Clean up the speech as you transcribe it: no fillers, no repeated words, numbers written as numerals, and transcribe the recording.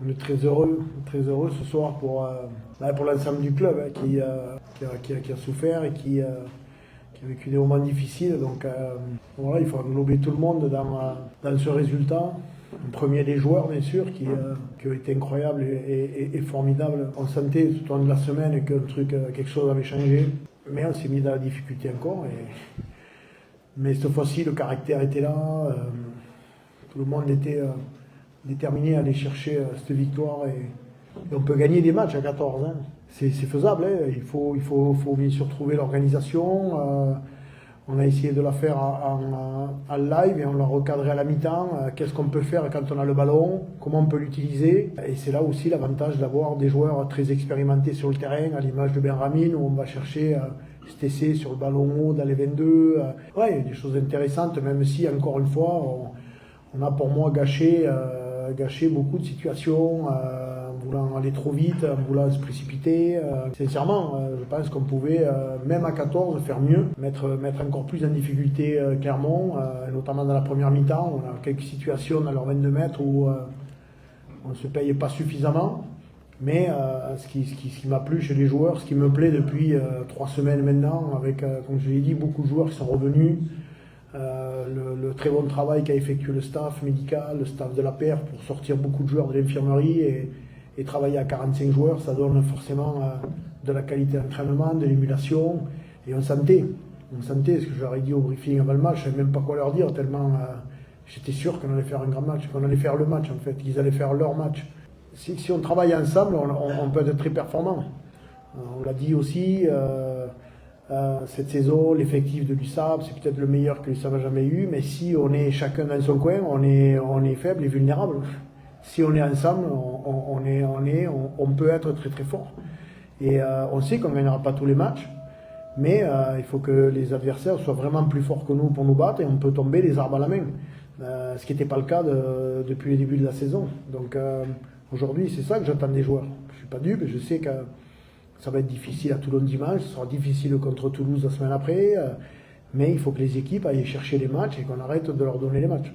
On est très heureux ce soir pour l'ensemble du club qui a souffert et qui a vécu des moments difficiles. Donc voilà, il faut englober tout le monde dans ce résultat. En premier les joueurs bien sûr qui ont été incroyables et formidables. On sentait tout au long de la semaine que quelque chose avait changé, mais on s'est mis dans la difficulté encore. Mais cette fois-ci le caractère était là, tout le monde était déterminé à aller chercher cette victoire et on peut gagner des matchs à 14. Hein. C'est faisable, hein. Il faut bien sûr trouver l'organisation. On a essayé de la faire en live et on l'a recadré à la mi-temps. Qu'est-ce qu'on peut faire quand on a le ballon? Comment on peut l'utiliser? Et c'est là aussi l'avantage d'avoir des joueurs très expérimentés sur le terrain, à l'image de Benjamin, où on va chercher cet essai sur le ballon haut dans les 22. Ouais, il y a des choses intéressantes, même si, encore une fois, on a pour moi gâché beaucoup de situations en voulant aller trop vite, en voulant se précipiter. Sincèrement, je pense qu'on pouvait, même à 14, faire mieux, mettre encore plus en difficulté Clermont, notamment dans la première mi-temps. On a quelques situations dans leurs 22 mètres où on ne se paye pas suffisamment. Mais ce qui m'a plu chez les joueurs, ce qui me plaît depuis 3 semaines maintenant, avec, comme je l'ai dit, beaucoup de joueurs qui sont revenus, le très bon travail qu'a effectué le staff médical, le staff de la paire pour sortir beaucoup de joueurs de l'infirmerie et travailler à 45 joueurs, ça donne forcément de la qualité d'entraînement, de l'émulation. Et on sentait, ce que je leur ai dit au briefing avant le match, je ne savais même pas quoi leur dire, tellement j'étais sûr qu'on allait faire un grand match, qu'on allait faire le match en fait, qu'ils allaient faire leur match. Si on travaille ensemble, on peut être très performant. On l'a dit aussi, cette saison, l'effectif de l'USAP, c'est peut-être le meilleur que l'USAP a jamais eu, mais si on est chacun dans son coin, on est faible et vulnérable. Si on est ensemble, on peut être très très fort. Et on sait qu'on ne gagnera pas tous les matchs, mais il faut que les adversaires soient vraiment plus forts que nous pour nous battre et on peut tomber les armes à la main. Ce qui n'était pas le cas depuis le début de la saison. Donc aujourd'hui, c'est ça que j'attends des joueurs. Je ne suis pas dupe, je sais que ça va être difficile à Toulon dimanche, ce sera difficile contre Toulouse la semaine après, mais il faut que les équipes aillent chercher les matchs et qu'on arrête de leur donner les matchs.